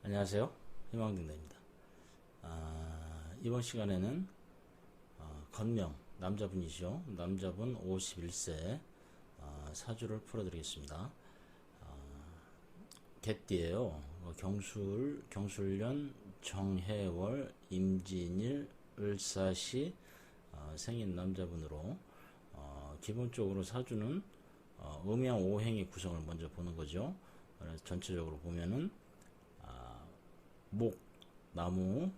안녕하세요. 희망등대입니다. 이번 시간에는 건명, 남자분이시죠. 남자분 51세 사주를 풀어드리겠습니다. 개띠예요. 경술년, 정해월, 임진일, 을사시 생인 남자분으로 기본적으로 사주는 음양 오행의 구성을 먼저 보는 거죠. 그래서 전체적으로 보면은 목, 나무,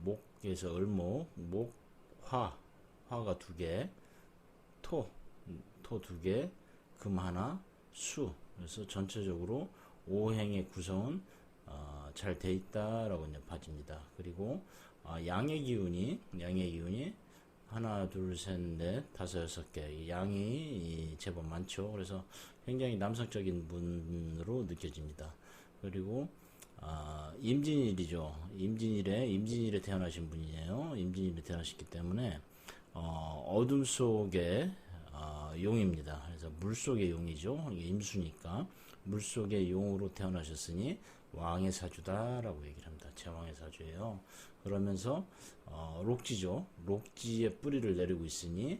목에서 을목, 목, 화가 두 개, 토 두 개, 금 하나, 수. 그래서 전체적으로 오행의 구성은 잘 돼 있다라고 이제 봐집니다. 그리고 양의 기운이 하나, 둘, 셋, 넷, 다섯, 여섯 개. 양이 제법 많죠. 그래서 굉장히 남성적인 분으로 느껴집니다. 그리고 임진일이죠. 임진일에 태어나신 분이에요. 임진일에 태어나셨기 때문에 어둠 속의 용입니다. 그래서 물 속의 용이죠. 이게 임수니까 물 속의 용으로 태어나셨으니 왕의 사주다라고 얘기를 합니다. 제왕의 사주예요. 그러면서 록지죠. 록지에 뿌리를 내리고 있으니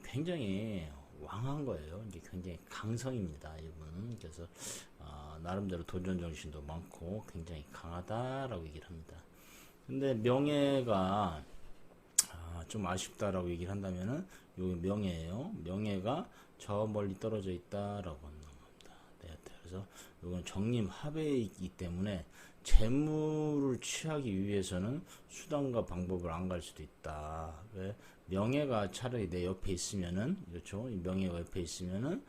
굉장히 왕한 거예요. 이게 굉장히 강성입니다. 이분은. 그래서 나름대로 도전 정신도 많고 굉장히 강하다라고 얘기를 합니다. 근데 명예가 좀 아쉽다라고 얘기를 한다면은 여기 명예예요. 명예가 저 멀리 떨어져 있다라고 하는 겁니다. 네, 그래서 이건 정림합에 있기 때문에 재물을 취하기 위해서는 수단과 방법을 안 갈 수도 있다. 왜? 명예가 차라리 내 옆에 있으면은, 그렇죠? 이 명예가 옆에 있으면은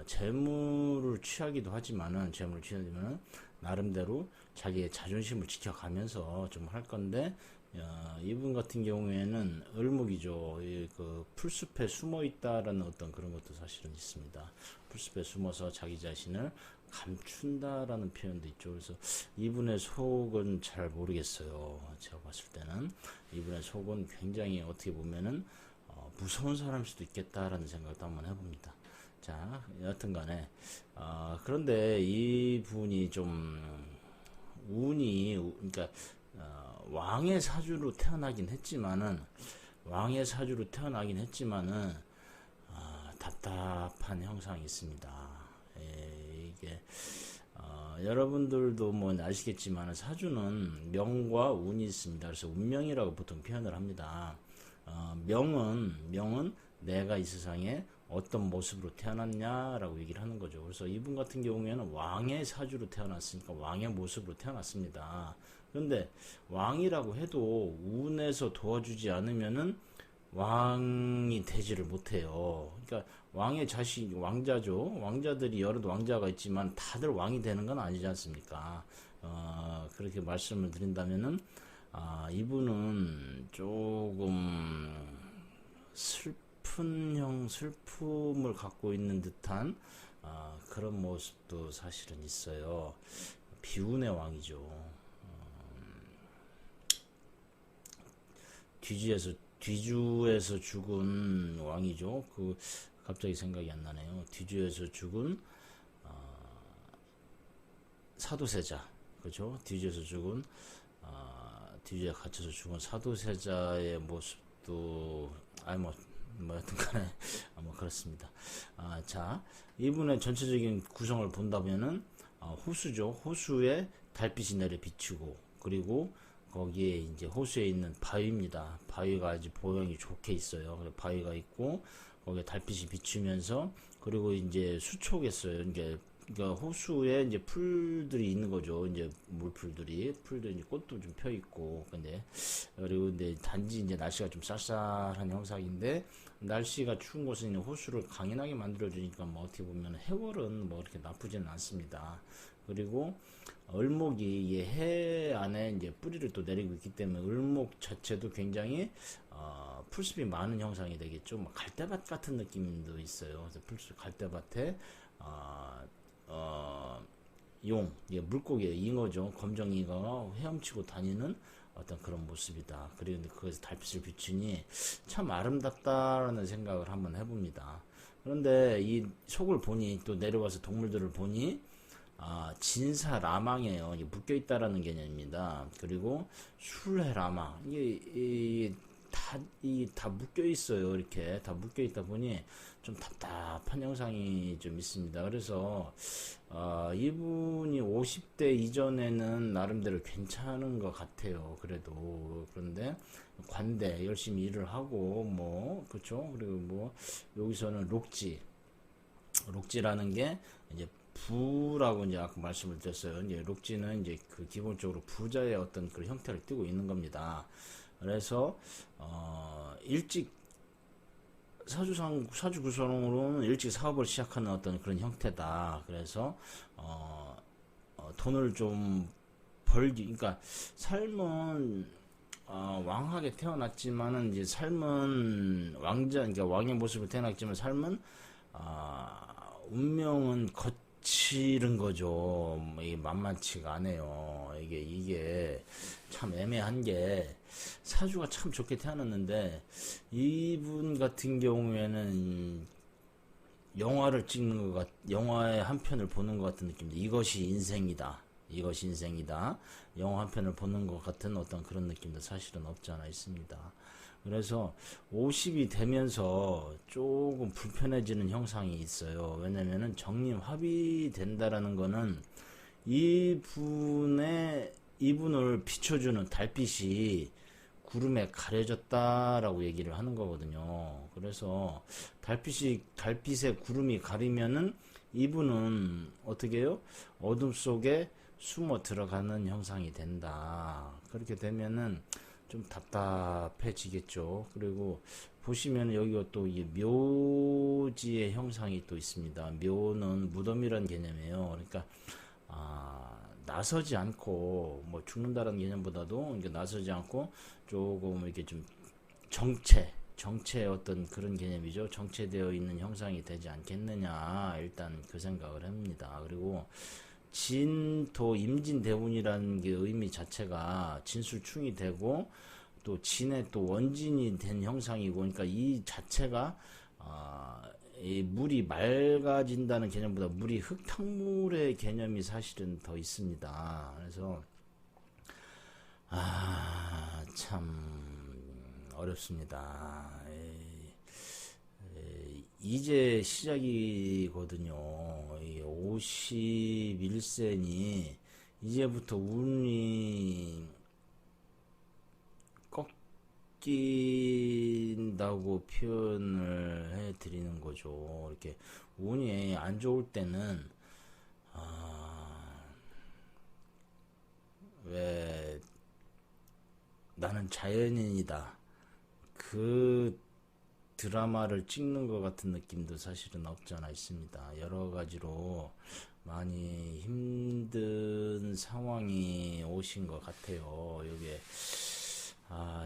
재물을 취하기도 하지만은, 재물을 취하지만은 나름대로 자기의 자존심을 지켜가면서 좀 할 건데, 이분 같은 경우에는 을목이죠. 그 풀숲에 숨어 있다라는 어떤 그런 것도 사실은 있습니다. 풀숲에 숨어서 자기 자신을 감춘다라는 표현도 있죠. 그래서 이분의 속은 잘 모르겠어요. 제가 봤을 때는 이분의 속은 굉장히 어떻게 보면은 무서운 사람일 수도 있겠다라는 생각도 한번 해봅니다. 자, 여하튼간에 그런데 이분이 좀 운이 그러니까 왕의 사주로 태어나긴 했지만은 답답한 형상이 있습니다. 이게 여러분들도 뭐 아시겠지만 사주는 명과 운이 있습니다. 그래서 운명이라고 보통 표현을 합니다. 명은 내가 이 세상에 어떤 모습으로 태어났냐라고 얘기를 하는 거죠. 그래서 이분 같은 경우에는 왕의 사주로 태어났으니까 왕의 모습으로 태어났습니다. 그런데 왕이라고 해도 운에서 도와주지 않으면은 왕이 되지를 못해요. 그러니까 왕의 자식 왕자죠. 왕자들이 여러 왕자가 있지만 다들 왕이 되는 건 아니지 않습니까? 그렇게 말씀을 드린다면은 이분은 조금 슬픔을 갖고 있는 듯한 그런 모습도 사실은 있어요. 비운의 왕이죠. 뒤주에서 죽은 왕이죠. 갑자기 생각이 안 나네요. 뒤주에서 죽은 사도세자, 그렇죠? 뒤주에서 죽은 뒤주에 갇혀서 죽은 사도세자의 모습도 여튼간에 뭐 그렇습니다. 자, 이분의 전체적인 구성을 본다면은 호수죠. 호수에 달빛이 내려 비추고 그리고 거기에 이제 호수에 있는 바위입니다. 바위가 아주 보형이 좋게 있어요. 바위가 있고 거기에 달빛이 비추면서 그리고 이제 수초겠어요. 이제 그러니까 호수에 이제 풀들이 있는 거죠. 이제 풀들이 이제 꽃도 좀 펴 있고 그리고 단지 이제 날씨가 좀 쌀쌀한 형상인데 날씨가 추운 곳은 호수를 강인하게 만들어 주니까 뭐 어떻게 보면 해월은 뭐 그렇게 나쁘지는 않습니다. 그리고 을목이 해 안에 이제 뿌리를 또 내리고 있기 때문에 을목 자체도 굉장히 풀숲이 많은 형상이 되겠죠. 뭐 갈대밭 같은 느낌도 있어요. 그래서 풀숲 갈대밭에 물고기 잉어죠. 검정잉어가 헤엄치고 다니는 어떤 그런 모습이다. 그리고 거기서 달빛을 비추니 참 아름답다라는 생각을 한번 해봅니다. 그런데 이 속을 보니 또 내려와서 동물들을 보니 진사라망이에요. 이게 묶여있다라는 개념입니다. 그리고 술해라망. 다 묶여있어요. 이렇게 다 묶여있다 보니 좀 답답한 형상이 좀 있습니다. 그래서, 이분이 50대 이전에는 나름대로 괜찮은 것 같아요. 그래도. 그런데, 관대, 열심히 일을 하고, 뭐, 그쵸? 그리고 뭐, 여기서는 록지라는 게, 이제, 부라고 이제 아까 말씀을 드렸어요. 이제 록지는 이제 그 기본적으로 부자의 어떤 그 형태를 띠고 있는 겁니다. 그래서 일찍 사주 구성으로는 일찍 사업을 시작하는 어떤 그런 형태다. 그래서 돈을 좀 벌기, 그러니까 삶은 왕하게 태어났지만은 이제 삶은 왕자, 그러니까 왕의 모습을 태어났지만 삶은 운명은 거칠은 거죠. 뭐 이게 만만치가 않아요. 이게 참 애매한 게 사주가 참 좋게 태어났는데 이분 같은 경우에는 영화의 한 편을 보는 것 같은 느낌입니다. 이것이 인생이다. 이것이 인생이다. 영화 한 편을 보는 것 같은 어떤 그런 느낌도 사실은 없지 않아 있습니다. 그래서 50이 되면서 조금 불편해지는 형상이 있어요. 왜냐면은 정립합이 된다라는 거는 이분을 비춰주는 달빛이 구름에 가려졌다라고 얘기를 하는 거거든요. 그래서 달빛에 구름이 가리면은 이분은 어떻게 해요? 어둠 속에 숨어 들어가는 형상이 된다. 그렇게 되면은 좀 답답해지겠죠. 그리고 보시면 여기가 또 이 묘지의 형상이 또 있습니다. 묘는 무덤이라는 개념이에요. 그러니까 나서지 않고 뭐 죽는다라는 개념보다도 이게 나서지 않고 조금 이렇게 좀 정체의 어떤 그런 개념이죠. 정체되어 있는 형상이 되지 않겠느냐, 일단 그 생각을 합니다. 그리고 진토 임진대운이라는 게 의미 자체가 진술충이 되고 또 진의 또 원진이 된 형상이고, 그러니까 이 자체가 이 물이 맑아진다는 개념보다 물이 흙탕물의 개념이 사실은 더 있습니다. 그래서 참 어렵습니다. 이제 시작이거든요. 51세니 이제부터 운이 꺾인다고 표현을 해드리는 거죠. 이렇게 운이 안 좋을 때는 왜 나는 자연인이다, 그 드라마를 찍는 것 같은 느낌도 사실은 없지 않아 있습니다. 여러 가지로 많이 힘든 상황이 오신 것 같아요. 이게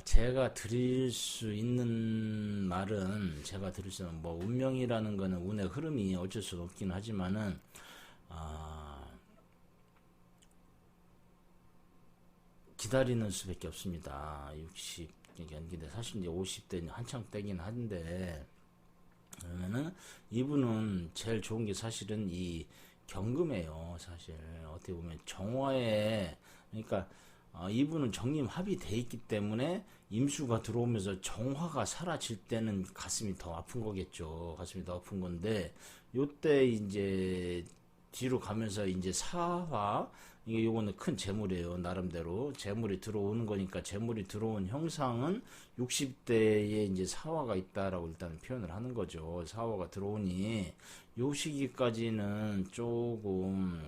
제가 드릴 수 있는 말은, 제가 드릴 수 있는 뭐 운명이라는 거는 운의 흐름이 어쩔 수 없긴 하지만은 기다리는 수밖에 없습니다. 60, 근데 사실 이제 50대 한창 때긴 한데, 그러면은 이분은 제일 좋은 게 사실은 이 경금이에요. 사실 어떻게 보면 정화에, 그러니까 이분은 정림합이 돼 있기 때문에 임수가 들어오면서 정화가 사라질 때는 가슴이 더 아픈 거겠죠. 가슴이 더 아픈 건데, 요때 이제 뒤로 가면서 이제 사화, 이게 요거는 큰 재물이에요. 나름대로 재물이 들어오는 거니까, 재물이 들어온 형상은 60대에 이제 사화가 있다라고 일단 표현을 하는 거죠. 사화가 들어오니 요 시기까지는 조금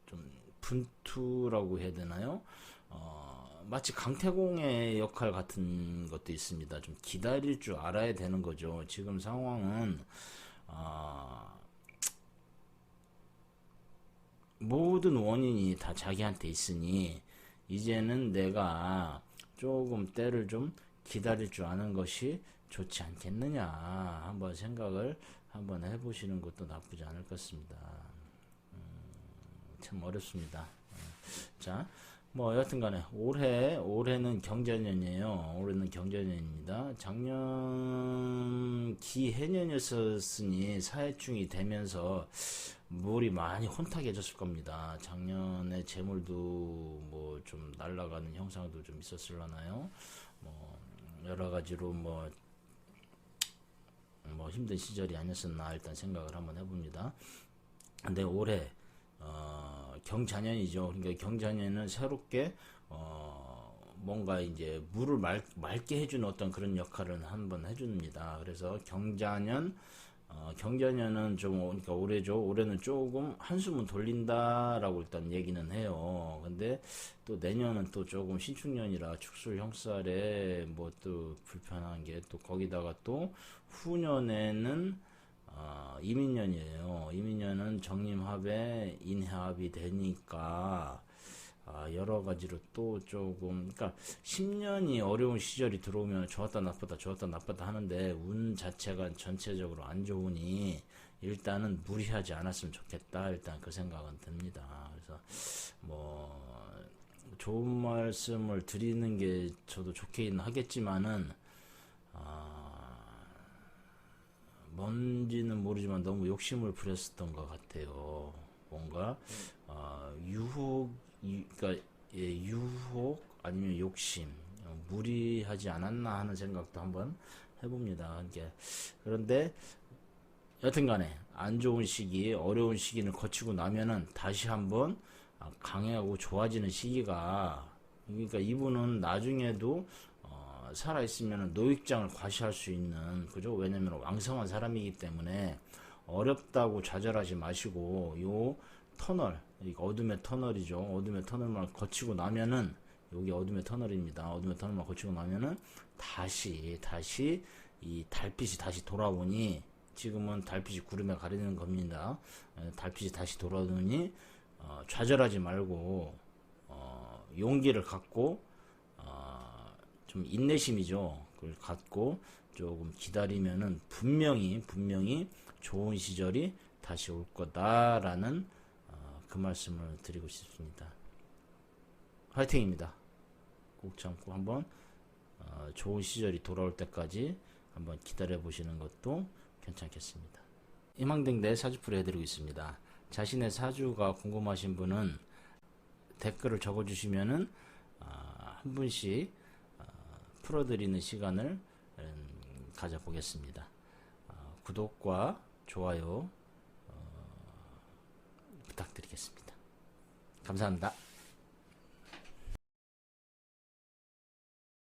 좀 분투라고 해야 되나요? 마치 강태공의 역할 같은 것도 있습니다. 좀 기다릴 줄 알아야 되는 거죠. 지금 상황은 모든 원인이 다 자기한테 있으니 이제는 내가 조금 때를 좀 기다릴 줄 아는 것이 좋지 않겠느냐, 한번 생각을 한번 해보시는 것도 나쁘지 않을 것 같습니다. 참 어렵습니다. 자, 뭐 여튼간에 올해는 경자년이에요. 올해는 경자년입니다. 작년 기해년이었으니 사해충이 되면서 물이 많이 혼탁해졌을 겁니다. 작년에 재물도 뭐 좀 날아가는 형상도 좀 있었을라나요? 뭐 여러 가지로 뭐 힘든 시절이 아니었었나 일단 생각을 한번 해봅니다. 근데 올해 경자년이죠. 그러니까 경자년은 새롭게 뭔가 이제 물을 맑게 해주는 어떤 그런 역할을 한번 해줍니다. 그래서 경자년은 좀 그러니까 올해죠. 올해는 조금 한숨은 돌린다라고 일단 얘기는 해요. 근데 또 내년은 또 조금 신축년이라 축술형살에 뭐 또 불편한 게 또 거기다가 또 후년에는 이민년이에요. 이민년은 정림합에 인해합이 되니까 여러 가지로 또 조금 그러니까 10년이 어려운 시절이 들어오면 좋았다 나빴다 하는데 운 자체가 전체적으로 안 좋으니 일단은 무리하지 않았으면 좋겠다. 일단 그 생각은 듭니다. 그래서 뭐 좋은 말씀을 드리는 게 저도 좋긴 하겠지만은 뭔지는 모르지만 너무 욕심을 부렸었던 것 같아요. 뭔가 그러니까 유혹 아니면 욕심, 무리하지 않았나 하는 생각도 한번 해봅니다. 그런데 여튼간에 안 좋은 시기, 어려운 시기를 거치고 나면은 다시 한번 강해하고 좋아지는 시기가 그러니까 이분은 나중에도 살아있으면 노익장을 과시할 수 있는 그죠? 왜냐면 왕성한 사람이기 때문에 어렵다고 좌절하지 마시고 요 터널 어둠의 터널이죠. 어둠의 터널만 거치고 나면은 여기 어둠의 터널입니다. 어둠의 터널만 거치고 나면은 다시 이 달빛이 다시 돌아오니 지금은 달빛이 구름에 가리는 겁니다. 달빛이 다시 돌아오니 좌절하지 말고 용기를 갖고 좀 인내심이죠. 그걸 갖고 조금 기다리면은 분명히 좋은 시절이 다시 올 거다라는 그 말씀을 드리고 싶습니다. 화이팅입니다. 꼭 참고 한번 좋은 시절이 돌아올 때까지 한번 기다려 보시는 것도 괜찮겠습니다. 희망댕대 사주풀이 해드리고 있습니다. 자신의 사주가 궁금하신 분은 댓글을 적어주시면은 한 분씩 풀어드리는 시간을 가져보겠습니다. 구독과 좋아요 부탁드리겠습니다. 감사합니다.